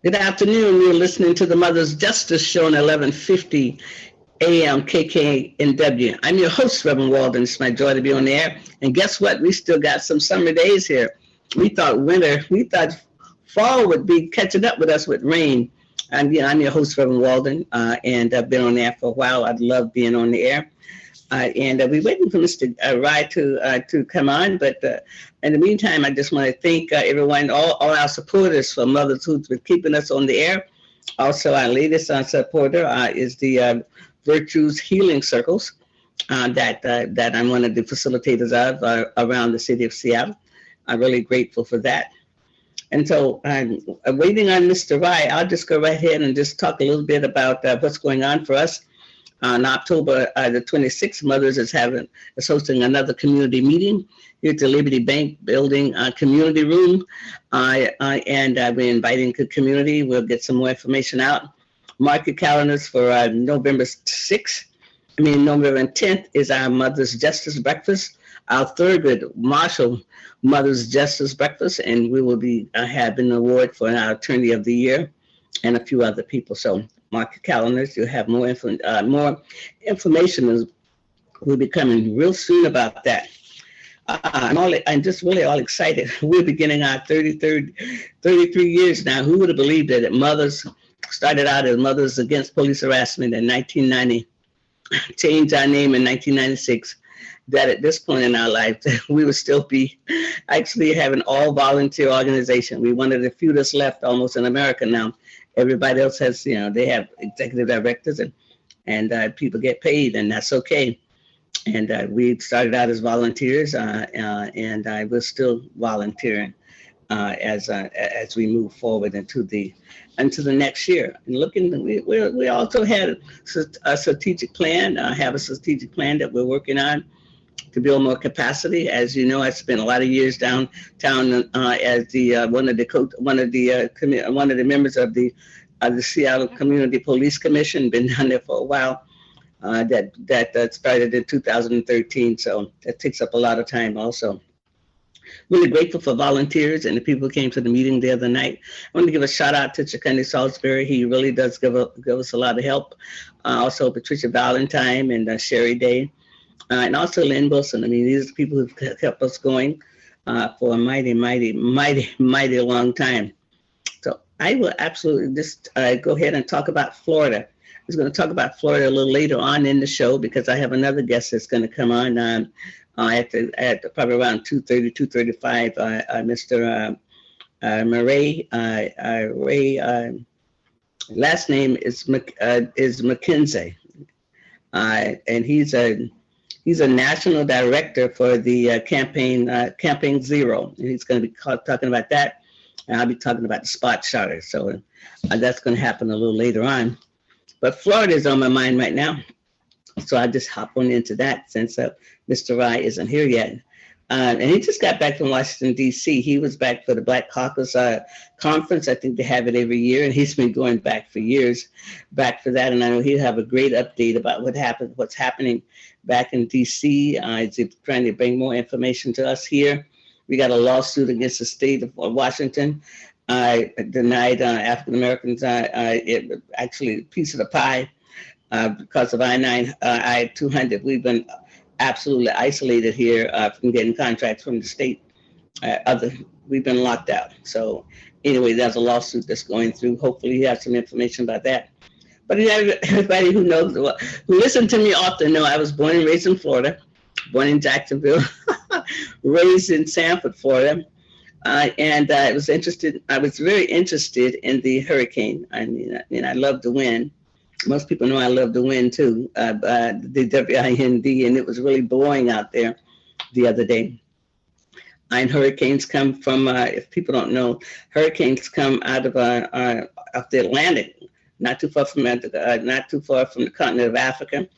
Good afternoon. You're listening to the Mother's Justice Show on 1150 AM KKNW. I'm your host, Reverend Walden. It's my joy to be on the air. And guess what? We still got some summer days here. We thought fall would be catching up with us with rain. I'm your host, Reverend Walden, and I've been on the air for a while. I love being on the air. And we're waiting for Mr. Rye to come on. But in the meantime, I just want to thank everyone, all our supporters for Mothers who's been keeping us on the air. Also, our latest supporter is the Virtues Healing Circles that I'm one of the facilitators of around the city of Seattle. I'm really grateful for that. And so I'm waiting on Mr. Rye. I'll just go right ahead and just talk a little bit about what's going on for us. On October the 26th, Mothers is hosting another community meeting here at the Liberty Bank Building community room. And we're inviting the community. We'll get some more information out. Mark your calendars for November 10th is our Mother's Justice Breakfast, our Thurgood Marshall Mother's Justice Breakfast, and we will be having an award for our Attorney of the Year and a few other people. So mark your calendars. You'll have more information. Will be coming real soon about that. I'm just really all excited. We're beginning our 33 years now. Who would have believed that Mothers started out as Mothers Against Police Harassment in 1990, changed our name in 1996, that at this point in our life, we would still be actually having all volunteer organization. We're one of the few that's left almost in America now. Everybody else has, they have executive directors and people get paid, and that's okay. And we started out as volunteers, and we're still volunteering as we move forward into the next year. And we also had a strategic plan. Have a strategic plan that we're working on to build more capacity. As you know, I spent a lot of years downtown as one of the members of the Seattle Community Police Commission. Been down there for a while. That started in 2013, so that takes up a lot of time. Also, really grateful for volunteers and the people who came to the meeting the other night. I want to give a shout out to Chikandi Salisbury. He really does give us a lot of help. Also, Patricia Valentine and Sherry Day. And also Lynn Wilson. I mean, these are the people who've kept us going for a mighty, mighty, mighty, mighty long time. So I will absolutely just go ahead and talk about Florida. I was going to talk about Florida a little later on in the show because I have another guest that's going to come on at probably around 2:30, 2:35. Mr. Murray. Last name is McKenzie, and He's a national director for the Campaign Zero. And he's going to be talking about that. And I'll be talking about the spot shotter. So that's going to happen a little later on. But Florida is on my mind right now. So I just hop on into that since Mr. Rye isn't here yet. And he just got back from Washington, D.C. He was back for the Black Caucus conference. I think they have it every year. And he's been going back for years back for that. And I know he'll have a great update about what's happening back in D.C. He's trying to bring more information to us here. We got a lawsuit against the state of Washington. Denied African Americans actually a piece of the pie because of I-200. We've been absolutely isolated here from getting contracts from the state. We've been locked out. So anyway, there's a lawsuit that's going through. Hopefully you have some information about that. But everybody who knows, who listen to me often know I was born and raised in Florida, born in Jacksonville, raised in Sanford, Florida. And I was very interested in the hurricane. I mean, I love the wind. Most people know I love the wind too, the WIND, and it was really blowing out there the other day. And hurricanes come from, if people don't know, hurricanes come out of the Atlantic, not too far from the continent of Africa,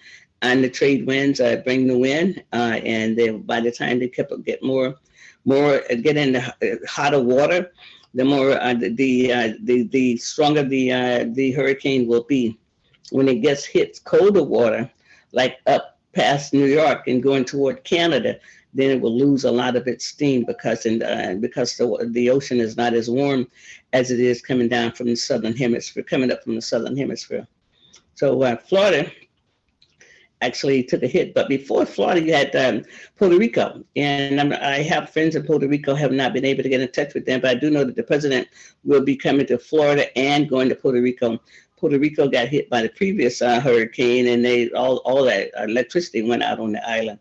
and the trade winds bring the wind, and by the time they get get into hotter water, the more the stronger the hurricane will be. When it hits colder water, like up past New York and going toward Canada, then it will lose a lot of its steam because the ocean is not as warm as it is coming down from the southern hemisphere, coming up from the southern hemisphere. So Florida actually took a hit. But before Florida, you had Puerto Rico. And I have friends in Puerto Rico, have not been able to get in touch with them, but I do know that the president will be coming to Florida and going to Puerto Rico. Puerto Rico got hit by the previous hurricane, and all that electricity went out on the island.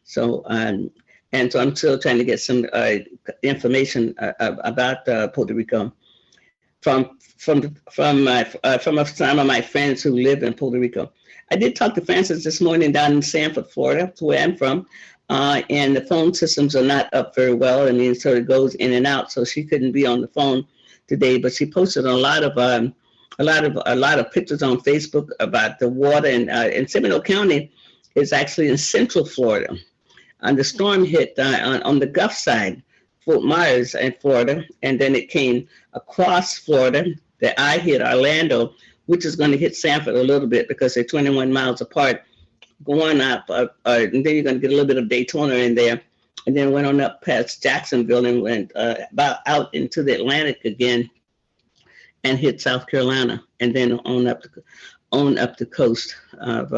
So, and so I'm still trying to get some information about Puerto Rico from some of my friends who live in Puerto Rico. I did talk to Frances this morning down in Sanford, Florida, where I'm from, and the phone systems are not up very well. I mean, so it goes in and out. So she couldn't be on the phone today, but she posted a lot of pictures on Facebook about the water. And Seminole County is actually in Central Florida. And the storm hit on the Gulf side, Fort Myers in Florida, and then it came across Florida. The eye hit Orlando, which is going to hit Sanford a little bit because they're 21 miles apart, going up, and then you're going to get a little bit of Daytona in there, and then went on up past Jacksonville and went about out into the Atlantic again and hit South Carolina, and then on up the coast of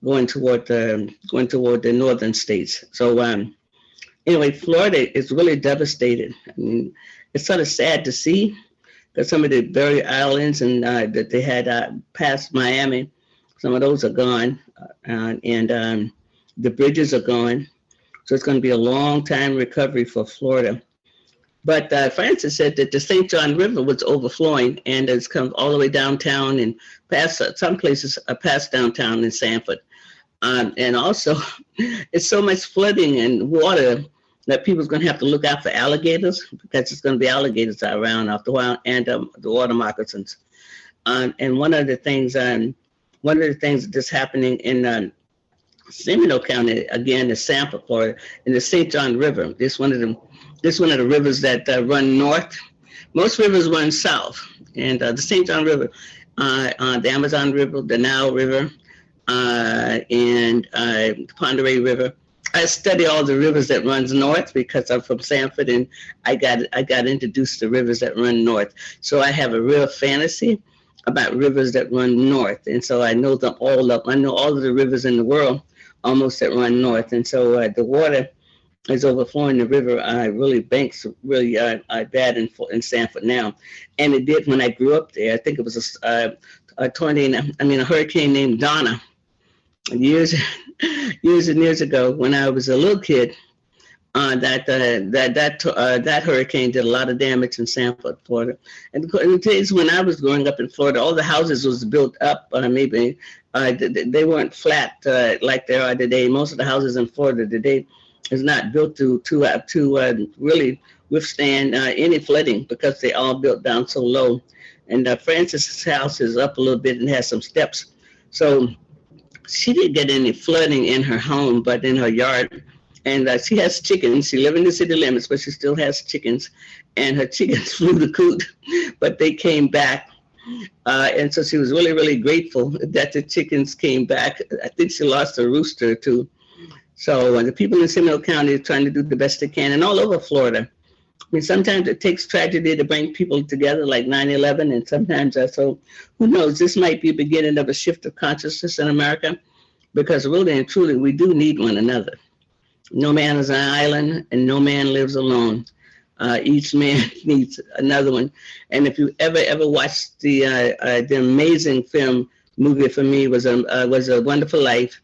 going toward the northern states. So anyway, Florida is really devastated. I mean, it's sort of sad to see, because some of the very islands and that they had past Miami, some of those are gone, and the bridges are gone. So it's going to be a long time recovery for Florida. But Francis said that the St. John River was overflowing, and it's come all the way downtown and past some places past downtown in Sanford. And also, it's so much flooding and water that people's going to have to look out for alligators, because it's going to be alligators around after a while, and the water moccasins. And one of the things that's happening in Seminole County, again, is Sanford, Florida, in the St. John River. This one of the rivers that run north. Most rivers run south, and the St. John River, the Amazon River, the Nile River, and the Ponderay River. I study all the rivers that runs north because I'm from Sanford, and I got introduced to rivers that run north. So I have a real fantasy about rivers that run north, and so I know them all up. I know all of the rivers in the world almost that run north, and so the water is overflowing the river. Banks really bad in Sanford now, and it did when I grew up there. I think it was a hurricane named Donna years and years ago when I was a little kid. That hurricane did a lot of damage in Sanford, Florida. And in the days when I was growing up in Florida, all the houses was built up. They weren't flat like they are today. Most of the houses in Florida today is not built to really withstand any flooding, because they all built down so low. And Francis's house is up a little bit and has some steps. So she didn't get any flooding in her home, but in her yard. And she has chickens. She lives in the city limits, but she still has chickens. And her chickens flew the coop, but they came back. And so she was really, really grateful that the chickens came back. I think she lost a rooster or two. So the people in Seminole County are trying to do the best they can, and all over Florida. I mean, sometimes it takes tragedy to bring people together, like 9/11, and sometimes so who knows, this might be the beginning of a shift of consciousness in America, because really and truly, we do need one another. No man is an island, and no man lives alone. Each man needs another one. And if you ever watched the amazing movie for me was A Wonderful Life,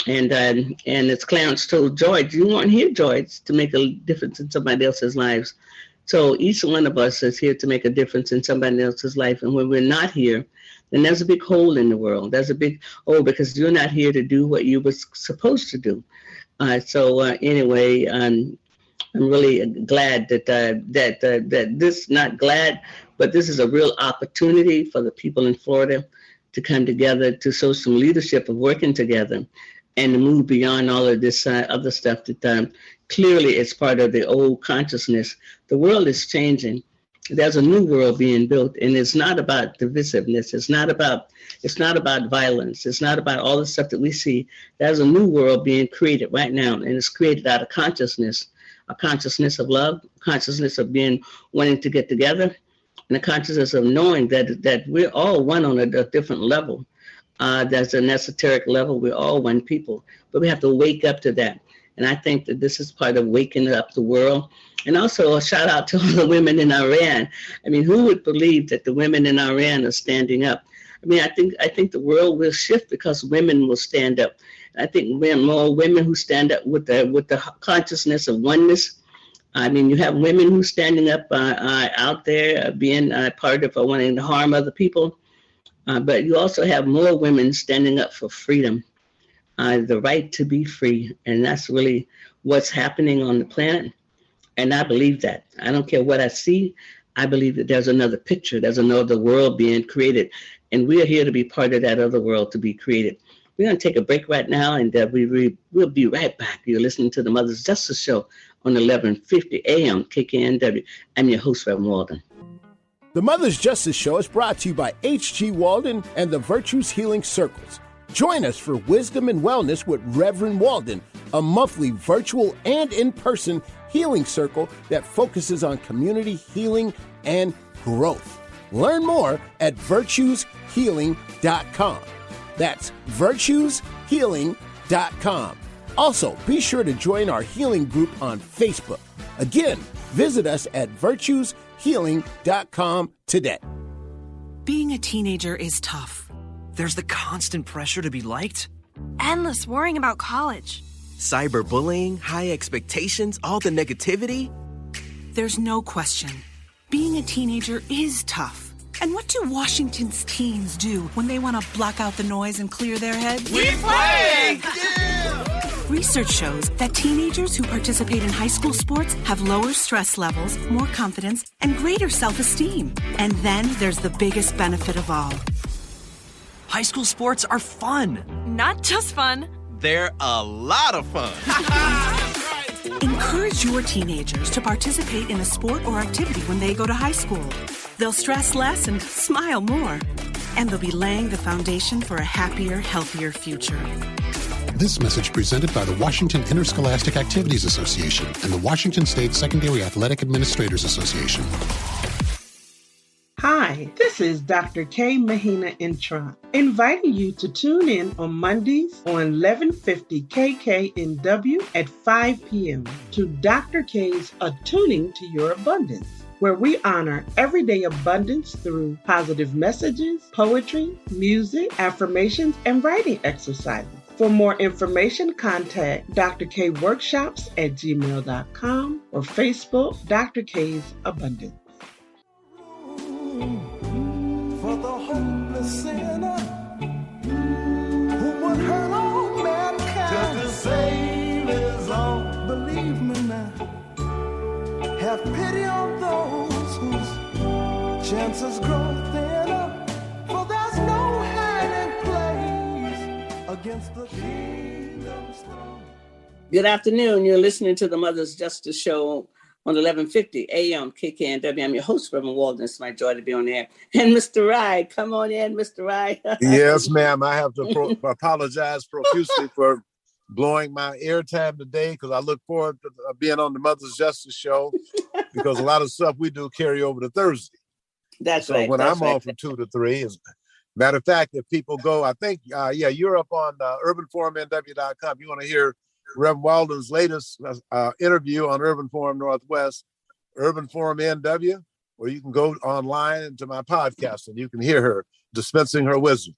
and as Clarence told George, you weren't here, George, to make a difference in somebody else's lives. So each one of us is here to make a difference in somebody else's life. And when we're not here, then there's a big hole in the world. There's a big hole because you're not here to do what you were supposed to do. Anyway, I'm really glad that this, not glad, but this is a real opportunity for the people in Florida to come together, to show some leadership of working together, and to move beyond all of this other stuff that clearly is part of the old consciousness. The world is changing, There's a new world being built, and it's not about divisiveness. It's not about violence. It's not about all the stuff that we see. There's a new world being created right now, and it's created out of consciousness, a consciousness of love, a consciousness of wanting to get together, and a consciousness of knowing that we're all one on a different level. There's an esoteric level. We're all one people, but we have to wake up to that. And I think that this is part of waking up the world. And also a shout out to all the women in Iran. I mean, who would believe that the women in Iran are standing up? I mean, I think the world will shift because women will stand up. I think more women who stand up with the consciousness of oneness. I mean, you have women who standing up out there being part of wanting to harm other people. But you also have more women standing up for freedom, the right to be free. And that's really what's happening on the planet. And I believe that. I don't care what I see. I believe that there's another picture. There's another world being created. And we're here to be part of that other world to be created. We're going to take a break right now, and we'll be right back. You're listening to the Mother's Justice Show on 1150 AM KKNW. I'm your host, Reverend Walden. The Mother's Justice Show is brought to you by H.G. Walden and the Virtues Healing Circles. Join us for Wisdom and Wellness with Reverend Walden, a monthly virtual and in-person healing circle that focuses on community healing and growth. Learn more at virtueshealing.com. That's virtueshealing.com. Also, be sure to join our healing group on Facebook. Again, visit us at virtueshealing.com today. Being a teenager is tough. There's the constant pressure to be liked. Endless worrying about college. Cyberbullying, high expectations, all the negativity. There's no question. Being a teenager is tough. And what do Washington's teens do when they want to block out the noise and clear their heads? We play! Yeah! Research shows that teenagers who participate in high school sports have lower stress levels, more confidence, and greater self-esteem. And then there's the biggest benefit of all. High school sports are fun. Not just fun. They're a lot of fun. Encourage your teenagers to participate in a sport or activity when they go to high school. They'll stress less and smile more. And they'll be laying the foundation for a happier, healthier future. This message presented by the Washington Interscholastic Activities Association and the Washington State Secondary Athletic Administrators Association. Hi, this is Dr. K. Mahina Intron, inviting you to tune in on Mondays on 1150 KKNW at 5 p.m. to Dr. K's Attuning to Your Abundance, where we honor everyday abundance through positive messages, poetry, music, affirmations, and writing exercises. For more information, contact Dr. K Workshops at gmail.com or Facebook, Dr. K's Abundance. For the hopeless sinner who would hurt all mankind, just to save his own. Believe me now, have pity on those whose chances grow thinner, for there's no hiding place against the kingdom's throne. Good afternoon. You're listening to the Mother's Justice Show on 1150 AM KKNW. I'm your host, Reverend Walden. It's my joy to be on air. And Mr. Rye, come on in, Mr. Rye. Yes, ma'am. I have to apologize profusely for blowing my airtime today because I look forward to being on the Mother's Justice Show because a lot of stuff we do carry over to Thursday. That's right. So when I'm on from 2 to 3, matter of fact, if people go, I think, you're up on urbanforumnw.com. You want to hear Reverend Walden's latest interview on Urban Forum Northwest, Urban Forum NW, or you can go online into my podcast and you can hear her dispensing her wisdom.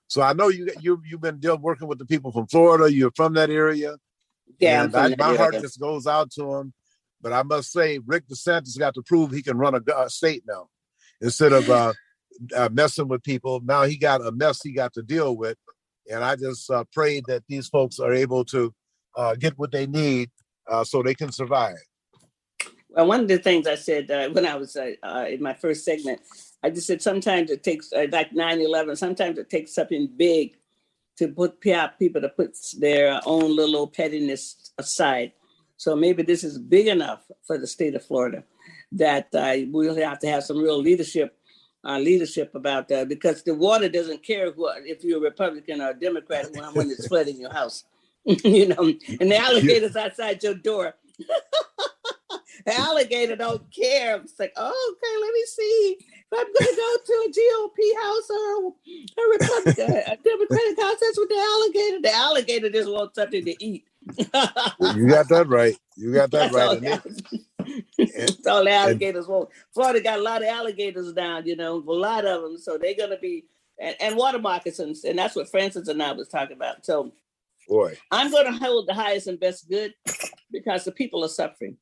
So I know you've been working with the people from Florida. You're from that area. Yeah, and my heart just goes out to them. But I must say, Rick DeSantis got to prove he can run a state now instead of messing with people. Now he got a mess he got to deal with. And I just prayed that these folks are able to get what they need so they can survive. Well, one of the things I said when I was in my first segment, I just said sometimes it takes, like 9/11, sometimes it takes something big to put people to put their own little pettiness aside. So maybe this is big enough for the state of Florida. that we'll have to have some real leadership about that, because the water doesn't care if you're a Republican or a Democrat when it's flooding your house, you know, and the alligators outside your door. The alligator don't care. It's like, oh, okay, let me see if I'm going to go to a GOP house or a Republican, a Democratic house. That's what the alligator just wants something to eat. You got that right. You got that right. That's all the alligators want. Florida got a lot of alligators down, you know, a lot of them. So they're going to be, and water moccasins. And that's what Francis and I was talking about. So, boy, I'm going to hold the highest and best good because the people are suffering.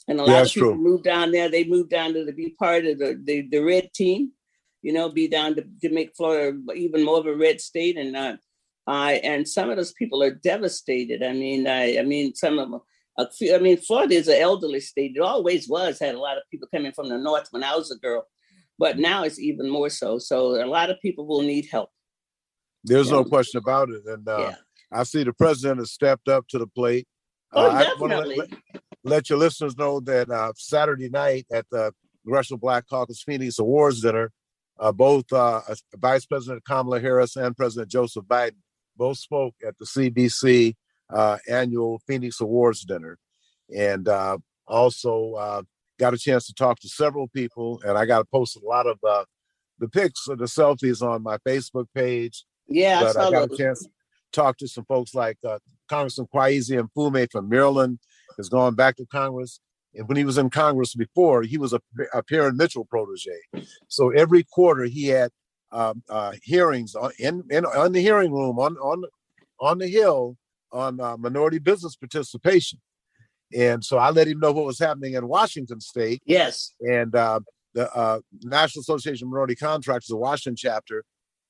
And a lot of people moved down there. They moved down to be part of the red team, you know, be down to make Florida even more of a red state. And some of those people are devastated. I mean, some of them. Florida is an elderly state. It always was. Had a lot of people coming from the north when I was a girl, but now it's even more so. So a lot of people will need help. There's no question about it. And I see the president has stepped up to the plate. Definitely. I want to let your listeners know that Saturday night at the Congressional Black Caucus Phoenix Awards dinner, both Vice President Kamala Harris and President Joseph Biden both spoke at the CBC annual Phoenix Awards dinner, and also got a chance to talk to several people, and I got to post a lot of the pics of the selfies on my Facebook page. Yeah, but I got a chance to talk to some folks like Congressman Kwesi Mfume from Maryland, has gone back to Congress. And when he was in Congress before, he was a Perrin Mitchell protege. So every quarter he had hearings in the hearing room on the Hill on minority business participation. And so I let him know what was happening in Washington State. Yes. And the National Association of Minority Contractors, the Washington chapter,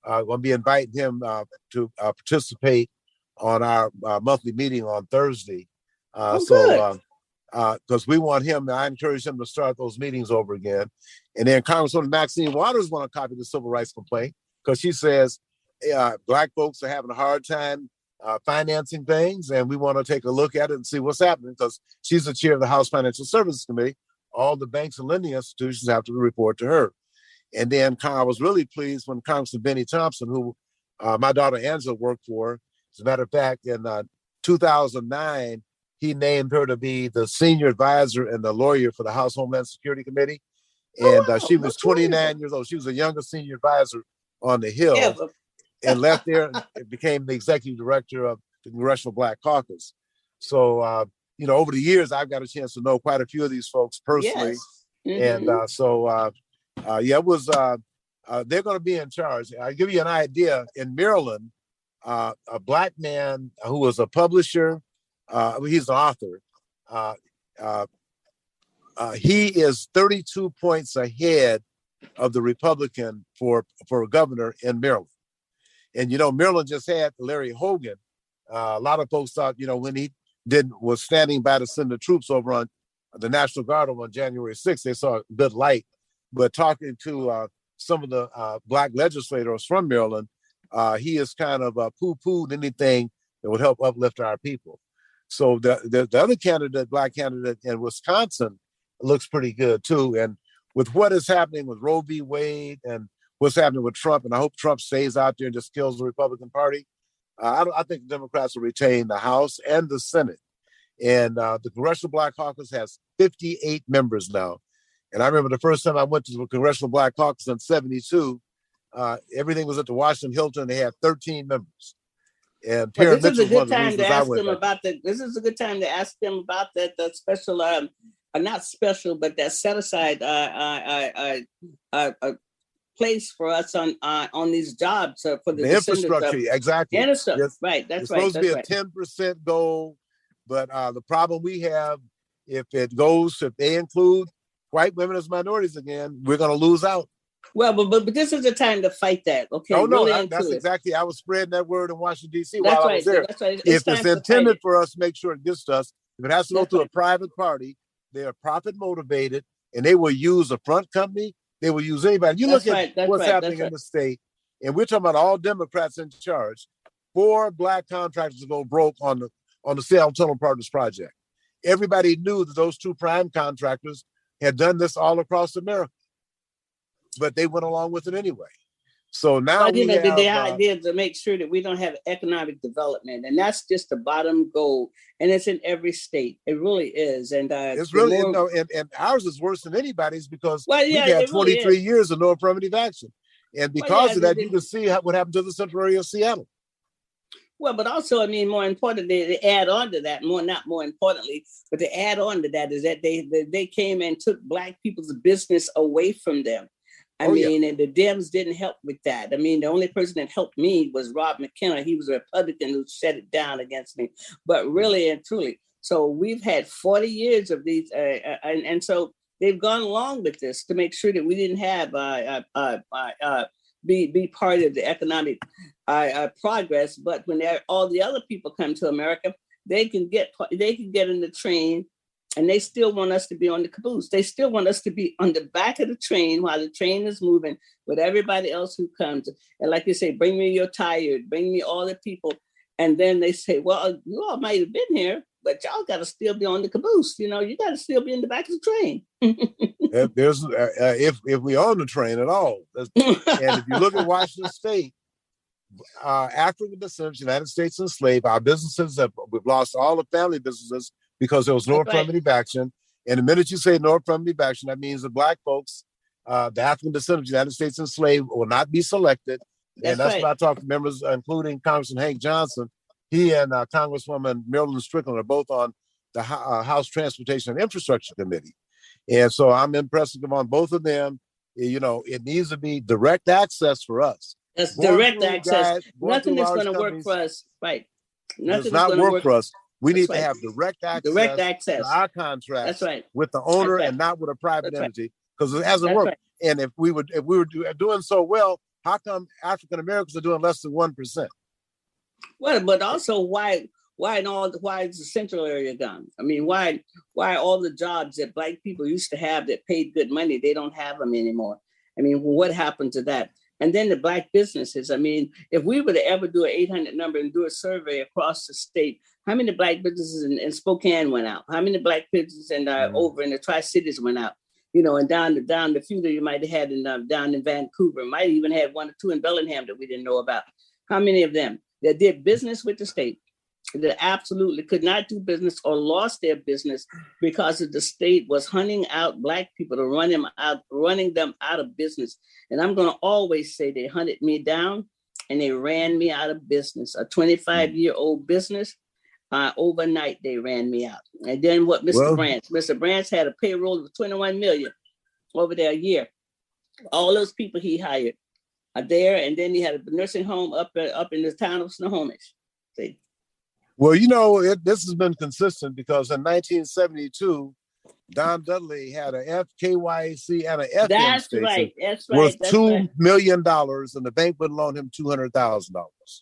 going to be inviting him to participate on our monthly meeting on Thursday. Because we want him, I encourage him to start those meetings over again. And then Congresswoman Maxine Waters want to copy the civil rights complaint because she says Black folks are having a hard time financing things, and we want to take a look at it and see what's happening because she's the chair of the House Financial Services Committee. All the banks and lending institutions have to report to her. And then I was really pleased when Congressman Benny Thompson, who my daughter Angela worked for, as a matter of fact, in 2009, he named her to be the senior advisor and the lawyer for the House Homeland Security Committee. And she was 29 years old. She was the youngest senior advisor on the Hill and left there and became the executive director of the Congressional Black Caucus. So, over the years, I've got a chance to know quite a few of these folks personally. Yes. Mm-hmm. And it was, they're going to be in charge. I'll give you an idea. In Maryland, a Black man who was a publisher, he's an author. He is 32 points ahead of the Republican for governor in Maryland. And, Maryland just had Larry Hogan. A lot of folks thought, when he was standing by to send the troops over on the National Guard on January 6th, they saw a good light. But talking to some of the Black legislators from Maryland, he is kind of poo-pooed anything that would help uplift our people. So the other candidate, Black candidate in Wisconsin, looks pretty good too. And with what is happening with Roe v. Wade and what's happening with Trump, and I hope Trump stays out there and just kills the Republican Party, I think the Democrats will retain the House and the Senate. And the Congressional Black Caucus has 58 members now. And I remember the first time I went to the Congressional Black Caucus in 1972, everything was at the Washington Hilton. They had 13 members. And this is a good time to ask them about This is a good time to ask them about that. The special, not special, but that set aside place for us on these jobs for the infrastructure. Exactly. And stuff. Yes. Right. That's right. It's supposed to be a 10% goal, but the problem we have, if they include white women as minorities again, we're going to lose out. Well, but this is the time to fight that. Okay. Oh no, that's exactly. I was spreading that word in Washington D.C. while I was there. That's right. If it's intended for us to make sure it gets to us, if it has to go through a private party, they are profit motivated, and they will use a front company. They will use anybody. You look at what's happening in the state, and we're talking about all Democrats in charge. 4 Black contractors go broke on the Seattle Tunnel Partners project. Everybody knew that those 2 prime contractors had done this all across America, but they went along with it anyway. So now the idea to make sure that we don't have economic development, and that's just the bottom goal, and it's in every state. It really is, and it's really and ours is worse than anybody's because we had 23 really years of no affirmative action, and because of that, you can see what happened to the central area of Seattle. Well, but also, I mean, more importantly, they add on to that, not more importantly, but to add on to that is that they came and took Black people's business away from them. I mean, and the Dems didn't help with that. I mean, the only person that helped me was Rob McKenna. He was a Republican who shut it down against me. But really and truly, so we've had 40 years of these, and so they've gone along with this to make sure that we didn't have be part of the economic progress. But when all the other people come to America, they can get in the train. And they still want us to be on the caboose. They still want us to be on the back of the train while the train is moving with everybody else who comes. And like you say, bring me your tired, bring me all the people. And then they say, well, you all might have been here, but y'all got to still be on the caboose. You know, you got to still be in the back of the train. if we own the train at all. And if you look at Washington State, African descent, United States enslaved, our businesses, we've lost all the family businesses because there was no affirmative action. And the minute you say no affirmative action, that means the Black folks, the African descendants of the United States enslaved will not be selected. And that's what I talked to members, including Congressman Hank Johnson. He and Congresswoman Marilyn Strickland are both on the House Transportation and Infrastructure Committee. And so I'm impressed on both of them. You know, it needs to be direct access for us. That's direct access. Nothing is going to work for us. Right. Nothing does not work for us. We need to have direct access to our contracts with the owner and not with a private entity, because it hasn't worked. And if we were doing so well, how come African Americans are doing less than 1%? Well, but also why is the central area gone? I mean, why all the jobs that Black people used to have that paid good money, they don't have them anymore? I mean, what happened to that? And then the Black businesses. I mean, if we were to ever do an 800 number and do a survey across the state, how many Black businesses in Spokane went out? How many Black businesses over in the Tri-Cities went out? You know, and down the few that you might have had down in Vancouver, might even have one or two in Bellingham that we didn't know about. How many of them that did business with the state that absolutely could not do business or lost their business because of the state was hunting out Black people to running them out of business? And I'm going to always say they hunted me down and they ran me out of business. A 25-year-old business, overnight they ran me out. And then what Mr. Branch had a payroll of $21 million over there a year. All those people he hired are there, and then he had a nursing home up in the town of Snohomish. See? Well, you know, this has been consistent because in 1972, Don Dudley had a KYAC and an FM station worth $2 million, and the bank would loan him $200,000.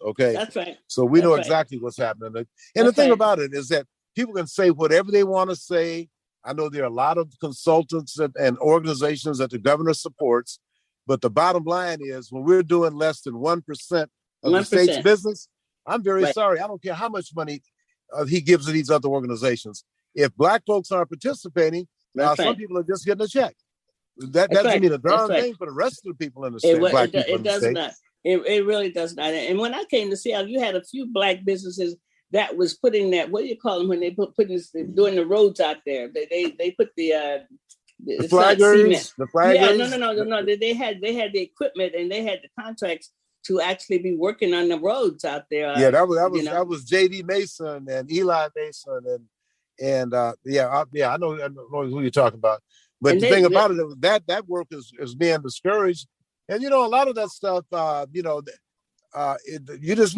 Okay, that's right. So we know exactly what's happening. And the thing about it is that people can say whatever they want to say. I know there are a lot of consultants and organizations that the governor supports, but the bottom line is when we're doing less than 1% of the state's business, I'm very sorry. I don't care how much money he gives to these other organizations. If Black folks aren't participating, some people are just getting a check. That doesn't mean a darn thing for the rest of the people in the state. It does not. It really does not. And when I came to Seattle, you had a few Black businesses that was putting that, what do you call them when they doing the roads out there? They put the flaggers. The flaggers. Yeah, no. They had the equipment and they had the contracts to actually be working on the roads out there. That was J.D. Mason and Eli Mason and I know who you're talking about. But the thing about it is that work is being discouraged, and you know a lot of that stuff. We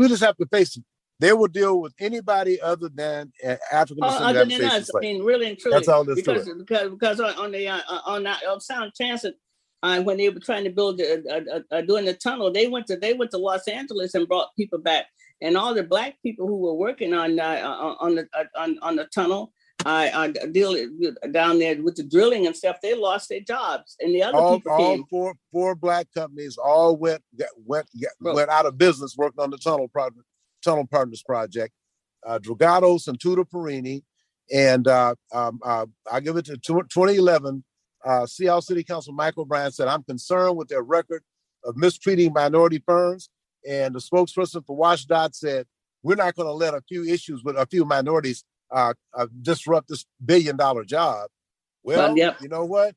just have to face it. They will deal with anybody other than African other than us. I mean, really and truly. That's all this because on Sound Transit. When they were trying to build doing the tunnel, they went to Los Angeles and brought people back, and all the Black people who were working on the tunnel, down there with the drilling and stuff, they lost their jobs, and the other people came. All four Black companies all went out of business working on the Tunnel Partners Project. Dragados and Tudor Perini, and I give it to 2011. Seattle City Council Michael Bryan said, "I'm concerned with their record of mistreating minority firms." And the spokesperson for WashDOT said, "We're not going to let a few issues with a few minorities disrupt this billion-dollar job." Well, yep. You know what?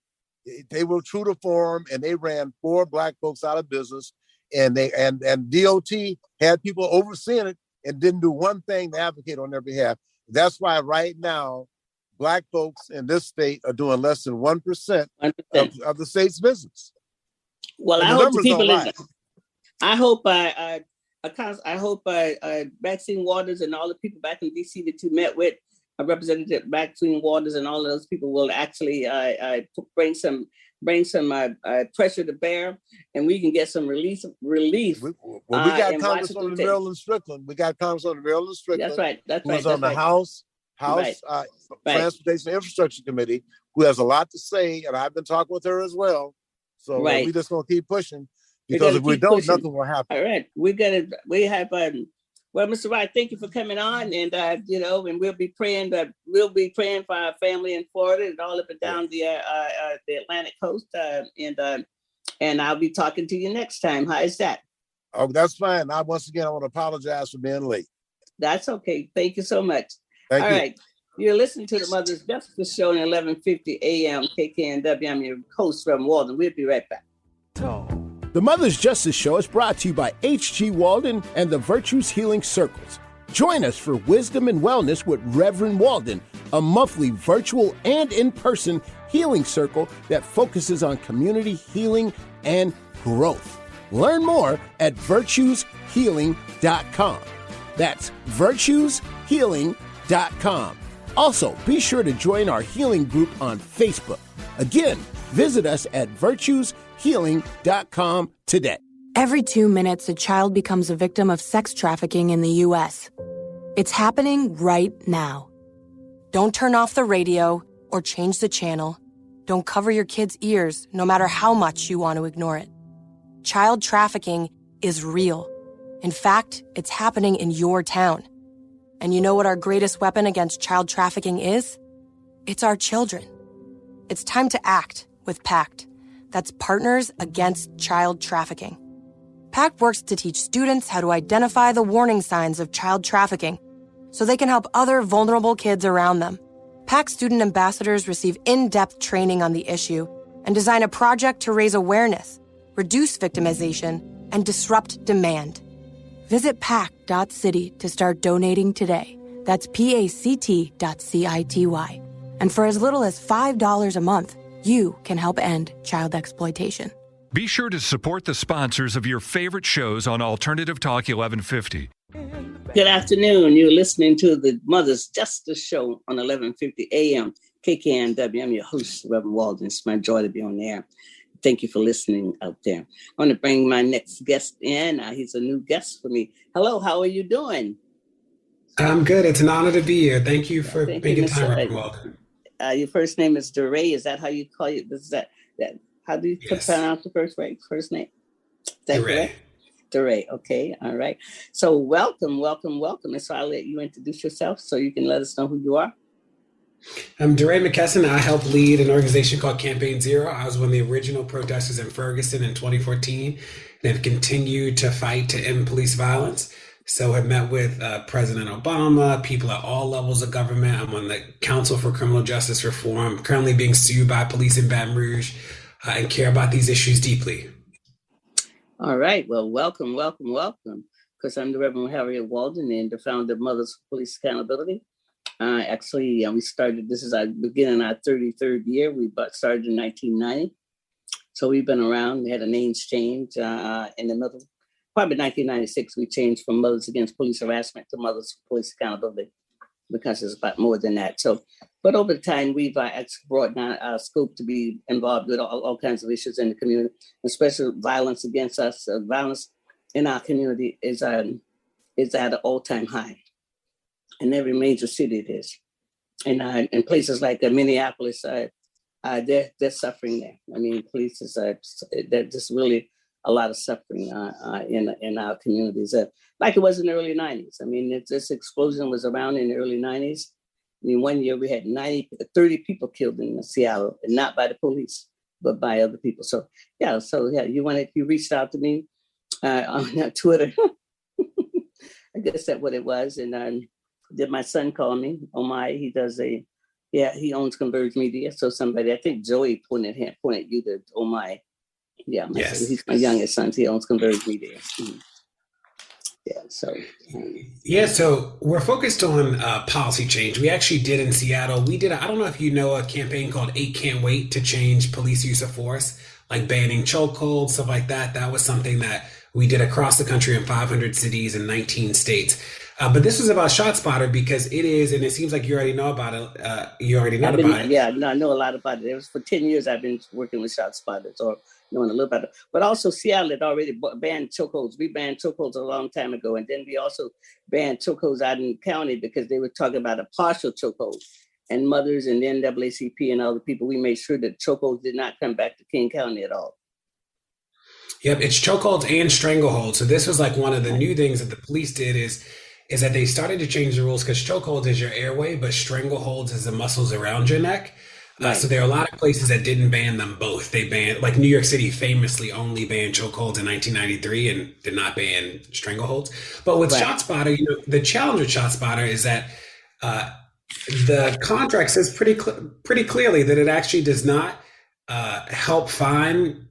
They were true to form, and they ran 4 Black folks out of business. And DOT had people overseeing it and didn't do one thing to advocate on their behalf. That's why right now, Black folks in this state are doing less than 1% of the state's business. Well, and I hope the people lie. I hope Maxine Waters and all the people back in DC that you met with, Representative Maxine Waters and all of those people will actually bring some pressure to bear, and we can get some relief. We got Congresswoman Marilyn Strickland. That's right. Who was on the House Transportation Infrastructure Committee, who has a lot to say, and I've been talking with her as well. So we just gonna keep pushing, because if we don't, nothing will happen. All right, well, Mr. Wright, thank you for coming on, and and we'll be praying for our family in Florida and all up and down the Atlantic coast, and I'll be talking to you next time. How is that? Oh, that's fine. Once again, I want to apologize for being late. That's okay. Thank you so much. Thank you. All right. You're listening to the Mother's Justice Show at 11:50 a.m. KKNW. I'm your host, Reverend Walden. We'll be right back. The Mother's Justice Show is brought to you by H.G. Walden and the Virtues Healing Circles. Join us for Wisdom and Wellness with Reverend Walden, a monthly virtual and in-person healing circle that focuses on community healing and growth. Learn more at virtueshealing.com. That's virtueshealing.com. Also, be sure to join our healing group on Facebook. Again, visit us at virtueshealing.com today. Every 2 minutes, a child becomes a victim of sex trafficking in the U.S. It's happening right now. Don't turn off the radio or change the channel. Don't cover your kids' ears, no matter how much you want to ignore it. Child trafficking is real. In fact, it's happening in your town. And you know what our greatest weapon against child trafficking is? It's our children. It's time to act with PACT. That's Partners Against Child Trafficking. PACT works to teach students how to identify the warning signs of child trafficking so they can help other vulnerable kids around them. PACT student ambassadors receive in-depth training on the issue and design a project to raise awareness, reduce victimization, and disrupt demand. Visit pact.city to start donating today. That's pact.city. And for as little as $5 a month, you can help end child exploitation. Be sure to support the sponsors of your favorite shows on Alternative Talk 1150. Good afternoon. You're listening to the Mother's Justice Show on 11:50 a.m. KKNW. I'm your host, Reverend Walden. It's my joy to be on there. Thank you for listening out there. I want to bring my next guest in. He's a new guest for me. Hello, how are you doing? I'm good. It's an honor to be here. Thank you for making time, Reverend Walden. Your first name is DeRay. Is that how you call it? How do you pronounce the first name? DeRay. DeRay. Okay. All right. So welcome. And so I'll let you introduce yourself so you can let us know who you are. I'm DeRay Mckesson. I help lead an organization called Campaign Zero. I was one of the original protesters in Ferguson in 2014 and have continued to fight to end police violence. So I've met with President Obama, people at all levels of government. I'm on the Council for Criminal Justice Reform, currently being sued by police in Baton Rouge, and care about these issues deeply. All right. Well, welcome. Because I'm the Reverend Harriett Walden and the founder of Mothers for Police Accountability. We started, this is our beginning our 33rd year. We started in 1990. So we've been around. We had a names change in the middle. Probably 1996, we changed from Mothers Against Police Harassment to Mothers for Police Accountability, because it's about more than that. So, but over the time, we've actually brought down our scope to be involved with all kinds of issues in the community, especially violence against us. Violence in our community is at an all-time high. In every major city it is. And in places like Minneapolis, they're suffering there. I mean, police there's just really a lot of suffering in our communities, like it was in the early 90s. I mean, this explosion was around in the early 90s. mean, one year we had 30 people killed in Seattle, and not by the police, but by other people. So yeah, you reached out to me on Twitter. I guess that's what it was. And did my son call me? Oh my, he owns Converge Media. So somebody, I think Joey pointed you to Oh my. Yeah, yes. Son, he's my youngest son. He owns Converge Media. Mm-hmm. Yeah, so we're focused on policy change. We actually did in Seattle. I don't know if you know a campaign called 8 Can't Wait to change police use of force, like banning chokeholds, stuff like that. That was something that we did across the country in 500 cities and 19 states. But this was about ShotSpotter because it is, and it seems like you already know about it. Yeah, I know a lot about it. It was for 10 years I've been working with ShotSpotter, so knowing a little about it. But also Seattle had already banned chokeholds. We banned chokeholds a long time ago. And then we also banned chokeholds out in the county because they were talking about a partial chokehold. And mothers and the NAACP and other people, we made sure that chokeholds did not come back to King County at all. Yep, it's chokeholds and strangleholds. So this was like one of the new things that the police did is that they started to change the rules because chokeholds is your airway, but strangleholds is the muscles around your neck. Right. So there are a lot of places that didn't ban them both. They banned, like New York City famously only banned chokeholds in 1993 and did not ban strangleholds. But with ShotSpotter, the challenge with ShotSpotter is that the contract says pretty clearly that it actually does not help find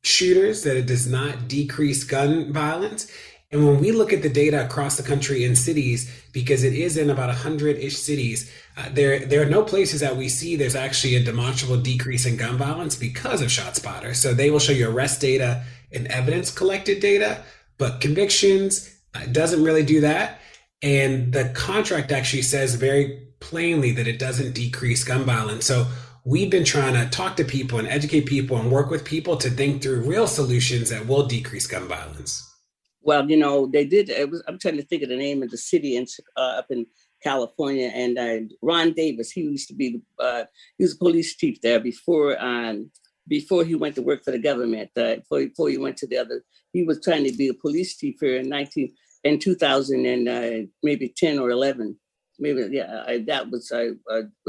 shooters, that it does not decrease gun violence. And when we look at the data across the country in cities, because it is in about 100-ish cities, there are no places that we see there's actually a demonstrable decrease in gun violence because of ShotSpotter. So they will show you arrest data and evidence collected data, but convictions doesn't really do that. And the contract actually says very plainly that it doesn't decrease gun violence. So we've been trying to talk to people and educate people and work with people to think through real solutions that will decrease gun violence. Well, they did. I'm trying to think of the name of the city up in California, and Ron Davis. He used to be he was a police chief there before he went to work for the government. Before he went to the other, he was trying to be a police chief here in 2000 and maybe 10 or 11. Maybe that was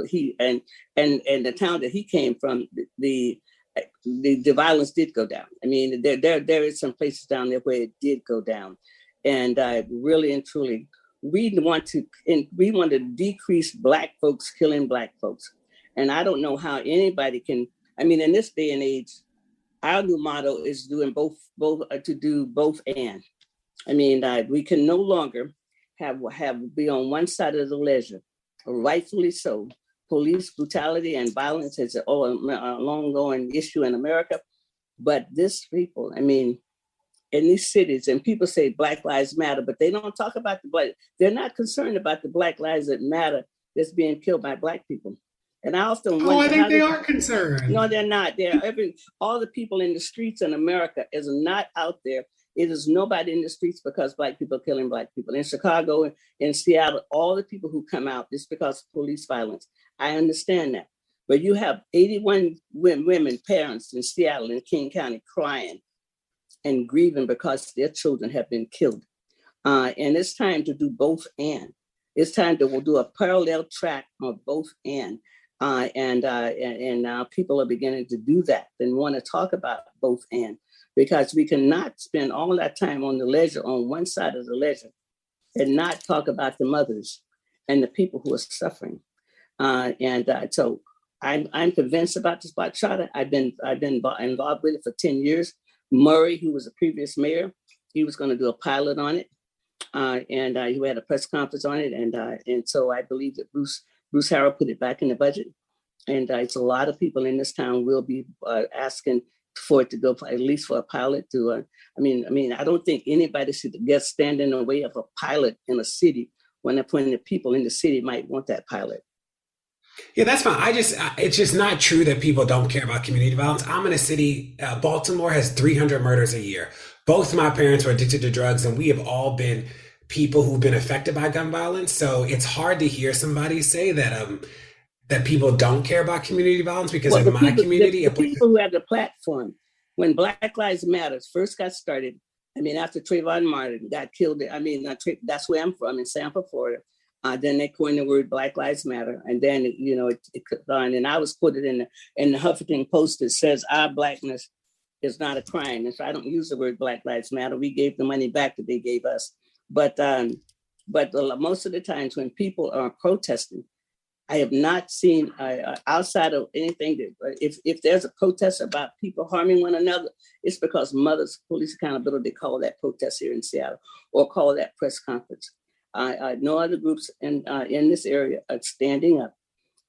he and the town that he came from. The violence did go down. I mean, there is some places down there where it did go down, and really and truly, we want to decrease Black folks killing Black folks, and I don't know how anybody can. I mean, in this day and age, our new motto is doing both to do both and. I mean, we can no longer be on one side of the ledger, rightfully so. Police brutality and violence is a long-going issue in America. But this people, I mean, in these cities, and people say Black Lives Matter, but they don't talk about they're not concerned about the Black lives that matter that's being killed by Black people. And I often wonder, I think they are concerned. No, they're not. All the people in the streets in America is not out there. It is nobody in the streets because Black people are killing Black people. In Chicago, in Seattle, all the people who come out is because of police violence. I understand that. But you have 81 women, parents in Seattle and King County crying and grieving because their children have been killed. And it's time to do both and. It's time to do a parallel track of both and. And now people are beginning to do that and want to talk about both and. Because we cannot spend all that time on the ledger, on one side of the ledger, and not talk about the mothers and the people who are suffering. So I'm convinced about this Black Charter. I've been involved with it for 10 years. Murray, who was the previous mayor, he was going to do a pilot on it, and he had a press conference on it. And so I believe that Bruce Harrell put it back in the budget, and it's a lot of people in this town will be asking for it to go at least for a pilot to. I mean, I don't think anybody should stand in the way of a pilot in a city when the people in the city might want that pilot. Yeah, that's fine. It's just not true that people don't care about community violence. I'm in a city, Baltimore has 300 murders a year. Both my parents were addicted to drugs, and we have all been people who've been affected by gun violence. So it's hard to hear somebody say that people don't care about community violence because in my community, the people who have the platform, when Black Lives Matter first got started, I mean, after Trayvon Martin got killed, I mean, that's where I'm from, in Sanford, Florida. Then they coined the word Black Lives Matter, and then it clicked on. And I was quoted in the Huffington Post that says our blackness is not a crime, and so I don't use the word Black Lives Matter. We gave the money back that they gave us, but most of the times when people are protesting, I have not seen outside of anything that if there's a protest about people harming one another, it's because Mothers Police Accountability call that protest here in Seattle or call that press conference. No other groups in this area are standing up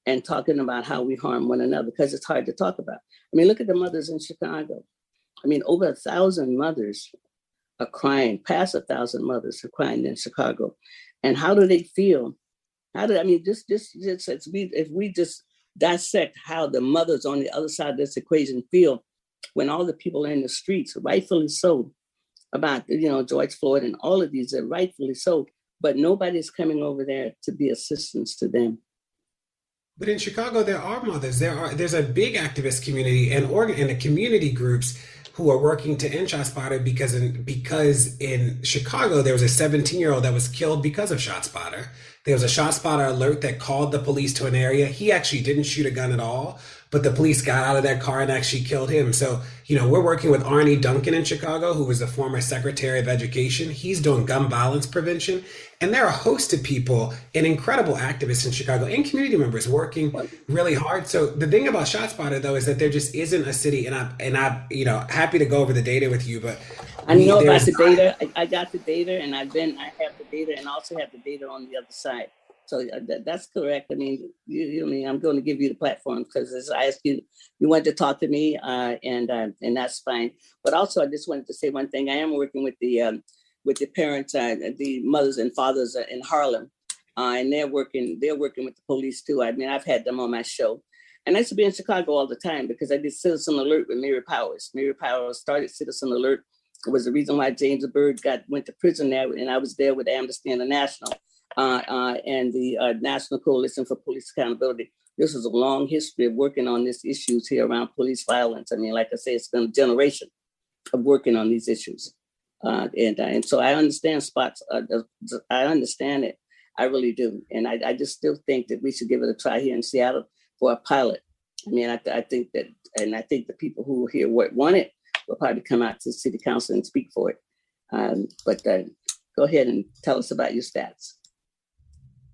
and talking about how we harm one another because it's hard to talk about. I mean, look at the mothers in Chicago. I mean, over 1,000 mothers are crying, past 1,000 mothers are crying in Chicago. And how do they feel? If we just dissect how the mothers on the other side of this equation feel when all the people are in the streets, rightfully so, about, George Floyd and all of these are rightfully so, but nobody's coming over there to be assistance to them. But in Chicago, there are mothers. There's a big activist community and the community groups who are working to end ShotSpotter because in Chicago, there was a 17-year-old that was killed because of ShotSpotter. There was a ShotSpotter alert that called the police to an area. He actually didn't shoot a gun at all, but the police got out of their car and actually killed him. So, we're working with Arnie Duncan in Chicago, who was the former Secretary of Education. He's doing gun violence prevention. And there are a host of people and incredible activists in Chicago and community members working really hard. So the thing about ShotSpotter, though, is that there just isn't a city, and I'm happy to go over the data with you, but I know about the data. I got the data, and I have the data, and also have the data on the other side. So that's correct. I mean, I'm going to give you the platform because as I asked you, you wanted to talk to me, and that's fine. But also, I just wanted to say one thing. I am working with the parents, the mothers and fathers in Harlem, and they're working with the police too. I mean, I've had them on my show, and I used to be in Chicago all the time because I did Citizen Alert with Mary Powers. Mary Powers started Citizen Alert. It was the reason why James Byrd went to prison there, and I was there with Amnesty International and the National Coalition for Police Accountability. This is a long history of working on these issues here around police violence. I mean, like I say, it's been a generation of working on these issues. And so I understand spots. I understand it. I really do. And I just still think that we should give it a try here in Seattle for a pilot. I mean, I think that, and I think the people who here want it will probably come out to the city council and speak for it. But go ahead and tell us about your stats.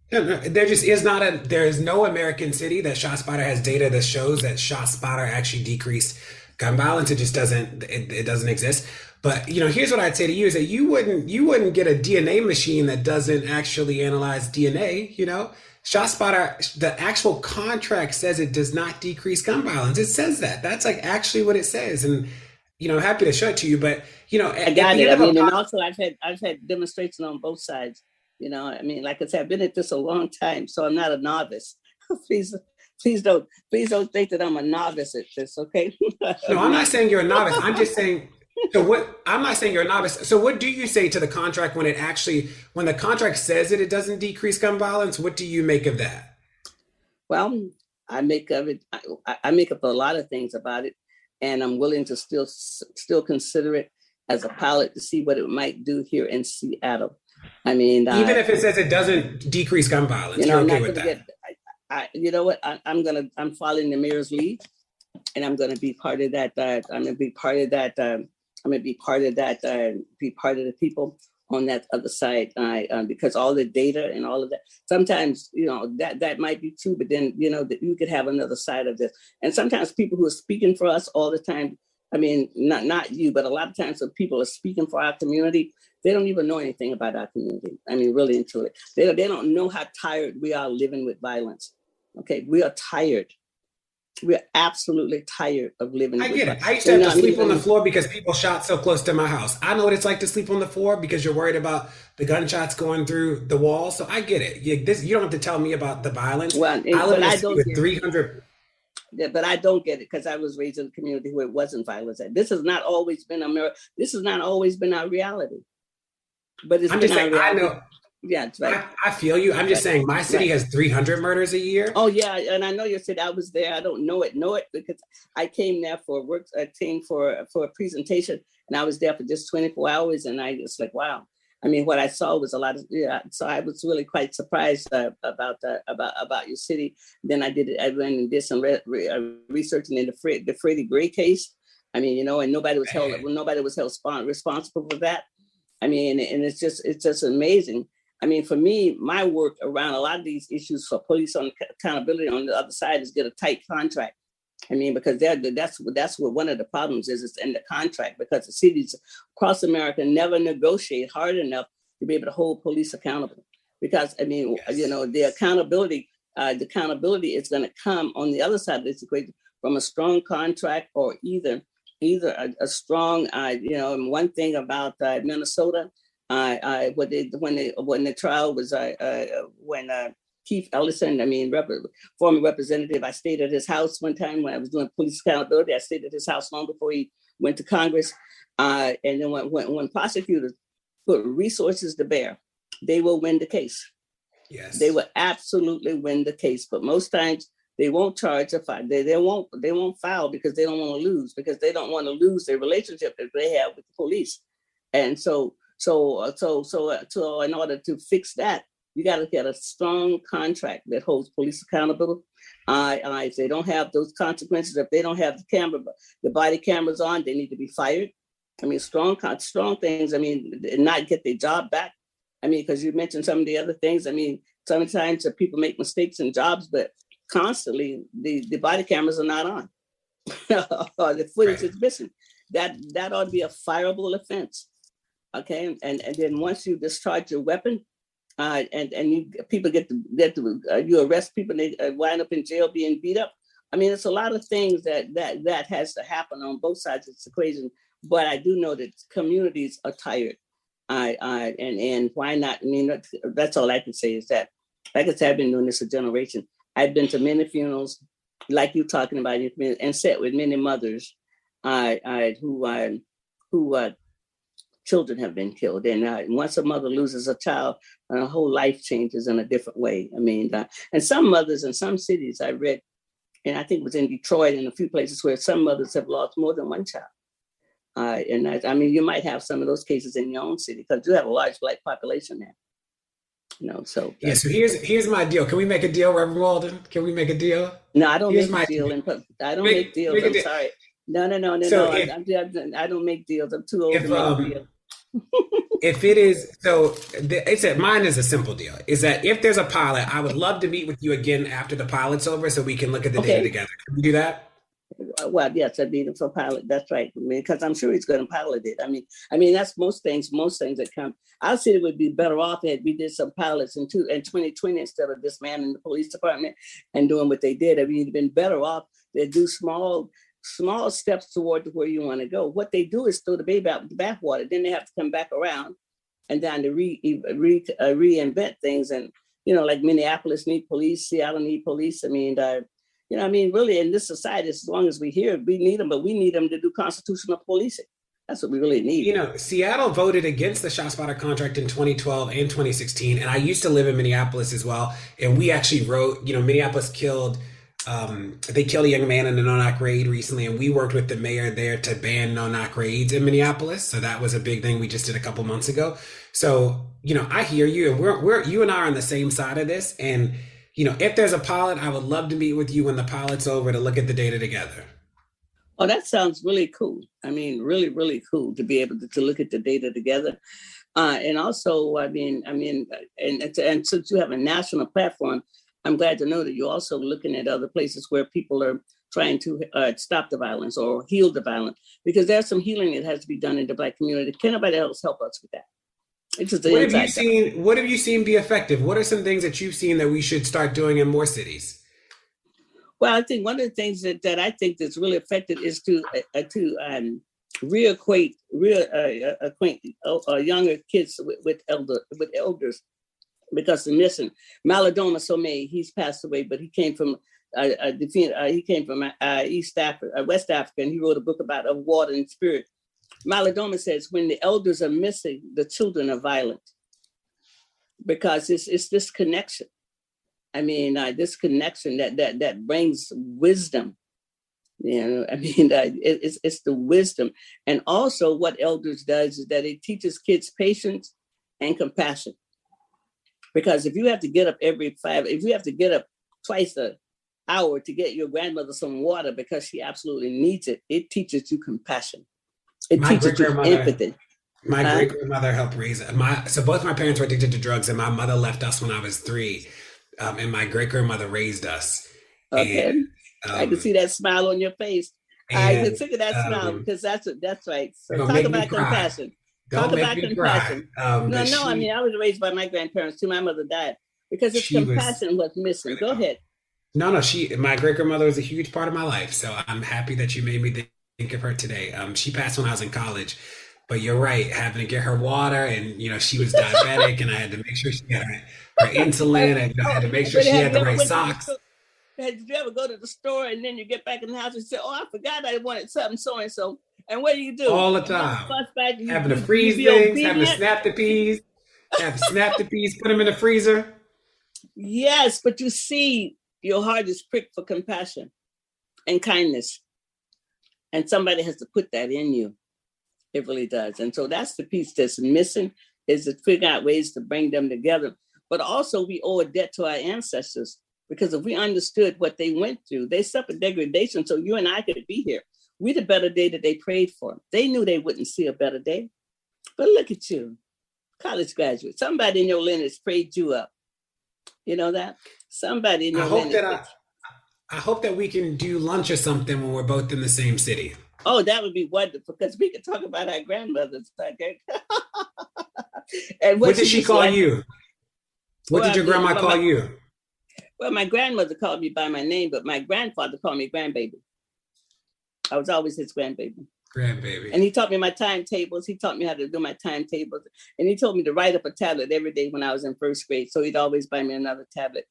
No, there just is there is no American city that ShotSpotter has data that shows that ShotSpotter actually decreased gun violence. It just doesn't exist. But, here's what I'd say to you is that you wouldn't get a DNA machine that doesn't actually analyze DNA, ShotSpotter, the actual contract says it does not decrease gun violence. It says that. That's like actually what it says. And, happy to show it to to you, but, I got it. I mean, and also I've had demonstrations on both sides. I mean, like I said, I've been at this a long time, so I'm not a novice. Please don't think that I'm a novice at this, okay? No, I'm not saying you're a novice. I'm just saying. I'm not saying you're a novice. So what do you say to the contract when the contract says it doesn't decrease gun violence? What do you make of that? Well, I make up a lot of things about it, and I'm willing to still consider it as a pilot to see what it might do here in Seattle. I mean, even if it says it doesn't decrease gun violence, you're okay with that. You know what? I'm following the mayor's lead, and I'm going to be part of that. I'm going to be part of that. Be part of the people on that other side, because all the data and all of that. Sometimes, that might be true, but then, that you could have another side of this. And sometimes people who are speaking for us all the time, I mean, not you, but a lot of times when people are speaking for our community, they don't even know anything about our community. I mean, really and truly. They don't know how tired we are living with violence. Okay, we are tired. We're absolutely tired of living. I get it. I used to have to sleep on the floor because people shot so close to my house. I know what it's like to sleep on the floor because you're worried about the gunshots going through the wall. So I get it. You don't have to tell me about the violence. Well, I live in a city with 300. Yeah, but I don't get it because I was raised in a community where it wasn't violence. This has not always been America. This has not always been our reality. But it's been our reality. I know. Yeah, that's right. I feel you. I'm just saying my city has 300 murders a year. Oh, yeah. And I know your city. I was there. I don't know it because I came there for work. I came for a presentation, and I was there for just 24 hours. And I was like, wow. I mean, what I saw was a lot of, so I was really quite surprised about your city. Then I went and did some researching in the Freddie Gray case. I mean, and nobody was held responsible for that. I mean, and it's just amazing. I mean, for me, my work around a lot of these issues for police on accountability on the other side is get a tight contract. I mean, because that's what one of the problems is. It's in the contract, because the cities across America never negotiate hard enough to be able to hold police accountable. Because I mean, the accountability is going to come on the other side of this equation from a strong contract, or either a strong, one thing about Minnesota, when the trial was when Keith Ellison, former representative, I stayed at his house one time when I was doing police accountability. I stayed at his house long before he went to Congress. And then when prosecutors put resources to bear, they will win the case. Yes, they will absolutely win the case. But most times they won't charge a fine. They won't file because they don't want to lose, because they don't want to lose their relationship that they have with the police. And so in order to fix that, you got to get a strong contract that holds police accountable. If they don't have those consequences, if they don't have the body cameras on, they need to be fired. I mean, strong things. I mean, not get their job back. I mean, because you mentioned some of the other things. I mean, sometimes people make mistakes in jobs, but constantly the body cameras are not on, or the footage is missing. That ought to be a fireable offense. Okay, and then once you discharge your weapon, people you arrest people, and they wind up in jail being beat up. I mean, it's a lot of things that has to happen on both sides of this equation. But I do know that communities are tired. And why not? I mean, that's all I can say is that, like I said, I've been doing this a generation. I've been to many funerals, like you talking about, and sat with many mothers who children have been killed. And once a mother loses a child, her whole life changes in a different way. I mean, and some mothers in some cities I read, and I think it was in Detroit and a few places where some mothers have lost more than one child. I mean, you might have some of those cases in your own city because you have a large Black population there. So here's my deal. Can we make a deal, Reverend Walden? Can we make a deal? No, I don't make a deal. I don't make deals. I'm sorry. No. I don't make deals. I'm too old to make deals. If it is, it's that mine is a simple deal. Is that if there's a pilot, I would love to meet with you again after the pilot's over so we can look at the data together. Can we do that? Well, yes, I'd need him for pilot. That's right. I mean, because I'm sure he's going to pilot it. I mean, that's most things that come. Our city would be better off if we did some pilots in 2020 instead of dismantling the police department and doing what they did. I mean, it'd been better off to do small steps toward where you want to go. What they do is throw the baby out with the bathwater. Then they have to come back around and then to reinvent things. And, like Minneapolis need police, Seattle need police. I mean, really in this society, as long as we hear, we need them, but we need them to do constitutional policing. That's what we really need. Seattle voted against the ShotSpotter contract in 2012 and 2016. And I used to live in Minneapolis as well. And we actually wrote, Minneapolis killed a young man in a no-knock raid recently, and we worked with the mayor there to ban no-knock raids in Minneapolis. So that was a big thing we just did a couple months ago. So, I hear you, and we're you and I are on the same side of this. And, if there's a pilot, I would love to meet with you when the pilot's over to look at the data together. Oh, that sounds really cool. I mean, really, really cool to be able to look at the data together. And also, and since you have a national platform, I'm glad to know that you're also looking at other places where people are trying to stop the violence or heal the violence, because there's some healing that has to be done in the Black community. Can nobody else help us with that? What have you seen be effective? What are some things that you've seen that we should start doing in more cities? Well, I think one of the things that I think that's really effective is to acquaint younger kids with elders, because they're missing. Malidoma Somé, he's passed away, but he came from East Africa, West Africa, and he wrote a book about a Walden spirit. Malidoma says, when the elders are missing, the children are violent, because it's this connection. I mean, this connection that brings wisdom. It's the wisdom. And also what elders does is that it teaches kids patience and compassion. Because if you have to get up if you have to get up twice an hour to get your grandmother some water because she absolutely needs it, it teaches you compassion. It teaches you empathy. My great grandmother helped raise so both my parents were addicted to drugs, and my mother left us when I was 3, and my great grandmother raised us. Okay, and, I can see that smile on your face. I can see that smile because that's right. So talk about compassion. Talk about compassion. I mean, I was raised by my grandparents too. My mother died because it's compassion was missing. Go ahead. No, my great grandmother was a huge part of my life. So I'm happy that you made me think of her today. She passed when I was in college, but you're right, having to get her water, and she was diabetic, and I had to make sure she had her insulin, and I had to make sure she had the right socks. Did you ever go to the store and then you get back in the house and say, "Oh, I forgot I wanted something so and so"? And what do you do? All the time. Having to freeze things, having to snap the peas, put them in the freezer. Yes, but you see, your heart is pricked for compassion and kindness. And somebody has to put that in you. It really does. And so that's the piece that's missing, is to figure out ways to bring them together. But also we owe a debt to our ancestors, because if we understood what they went through, they suffered degradation so you and I could be here. We the better day that they prayed for. They knew they wouldn't see a better day. But look at you, college graduate. Somebody in your lineage prayed you up. You know that? Somebody in your lineage. I hope that we can do lunch or something when we're both in the same city. Oh, that would be wonderful, because we could talk about our grandmothers. Okay? And what did she call you? What did your grandma call you? Well, my grandmother called me by my name, but my grandfather called me grandbaby. I was always his grandbaby. Grandbaby. And he taught me my timetables. He taught me how to do my timetables. And he told me to write up a tablet every day when I was in first grade. So he'd always buy me another tablet.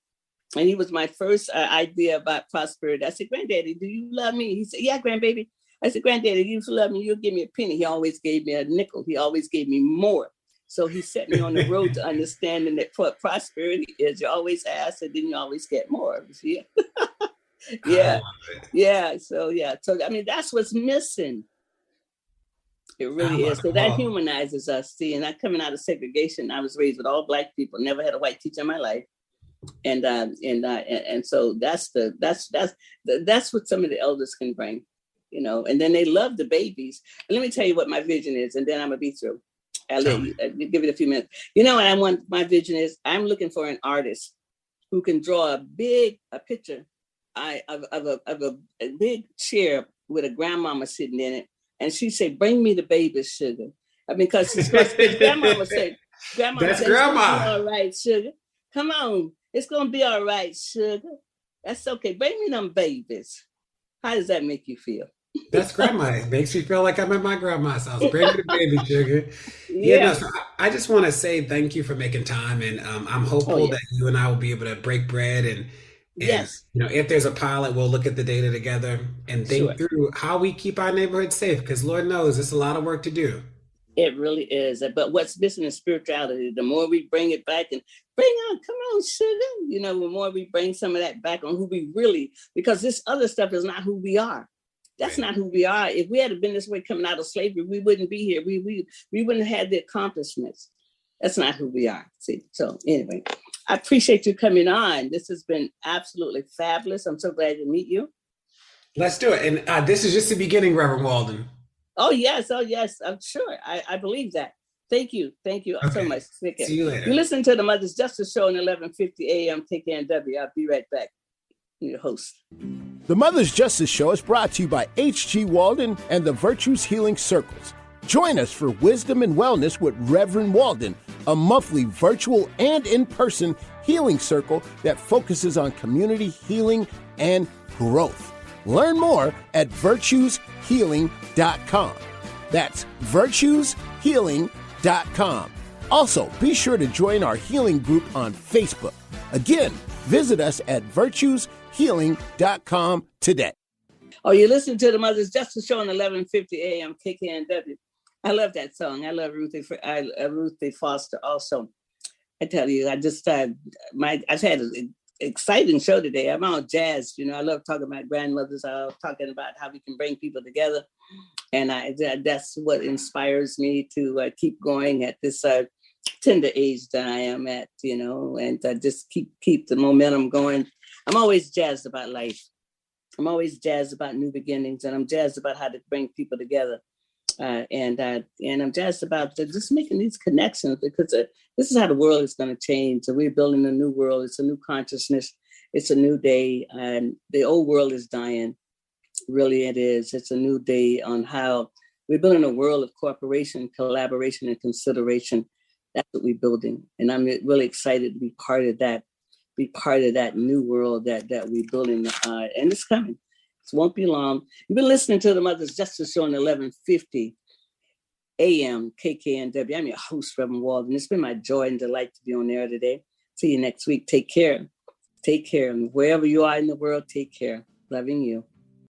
And he was my first idea about prosperity. I said, "Granddaddy, do you love me?" He said, "Yeah, grandbaby." I said, "Granddaddy, you love me, you'll give me a penny." He always gave me a nickel. He always gave me more. So he set me on the road to understanding that prosperity is you always ask and then you always get more. Yeah. Yeah. So, I mean, that's what's missing. It really is. So that humanizes us. See, and I coming out of segregation, I was raised with all Black people, never had a white teacher in my life. And so that's what some of the elders can bring, and then they love the babies. And let me tell you what my vision is, and then I'm gonna be through. I'll give it a few minutes. What I want, my vision is, I'm looking for an artist who can draw a picture of a big chair with a grandmama sitting in it. And she said, "Bring me the baby, sugar." I mean, because grandmama said, "Grandma, that's grandma. All right, sugar. Come on. It's going to be all right, sugar. That's okay. Bring me them babies." How does that make you feel? That's grandma. It makes me feel like I'm at my grandma's house. Bring me the baby, sugar. Yeah. So I just want to say thank you for making time. And I'm hopeful that you and I will be able to break bread. And yes, if there's a pilot, we'll look at the data together and think through how we keep our neighborhood safe. Because Lord knows it's a lot of work to do. It really is. But what's missing is spirituality. The more we bring it back and come on, sugar. The more we bring some of that back on who we really, because this other stuff is not who we are. That's not who we are. If we had been this way coming out of slavery, we wouldn't be here. We wouldn't have had the accomplishments. That's not who we are. See, so anyway, I appreciate you coming on. This has been absolutely fabulous. I'm so glad to meet you. Let's do it. And this is just the beginning, Reverend Walden. Oh, yes. I'm sure. I believe that. Thank you so much. See you later. You listen to the Mother's Justice Show on 1150 AM KKNW. I'll be right back. Your host. The Mother's Justice Show is brought to you by H.G. Walden and the Virtues Healing Circles. Join us for Wisdom and Wellness with Reverend Walden, a monthly virtual and in-person healing circle that focuses on community healing and growth. Learn more at virtueshealing.com. That's virtueshealing.com. Also, be sure to join our healing group on Facebook. Again, visit us at virtueshealing.com today. Oh, you're listening to the Mother's Justice Show on 1150 AM KKNW. I love that song. I love Ruthie Foster also. I tell you, I've had an exciting show today. I'm on jazz. I love talking about grandmothers. I love talking about how we can bring people together. And that's what inspires me to keep going at this tender age that I am at, and just keep the momentum going. I'm always jazzed about life. I'm always jazzed about new beginnings, and I'm jazzed about how to bring people together. And I'm jazzed about just making these connections, because this is how the world is going to change. So we're building a new world. It's a new consciousness. It's a new day. And the old world is dying. Really, it is. It's a new day on how we're building a world of cooperation, collaboration, and consideration. That's what we're building. And I'm really excited to be part of that new world that we're building. And it's coming. It won't be long. You've been listening to the Mother's Justice Show on 1150 AM KKNW. I'm your host, Reverend Walden. It's been my joy and delight to be on air today. See you next week. Take care. Take care. And wherever you are in the world, take care. Loving you.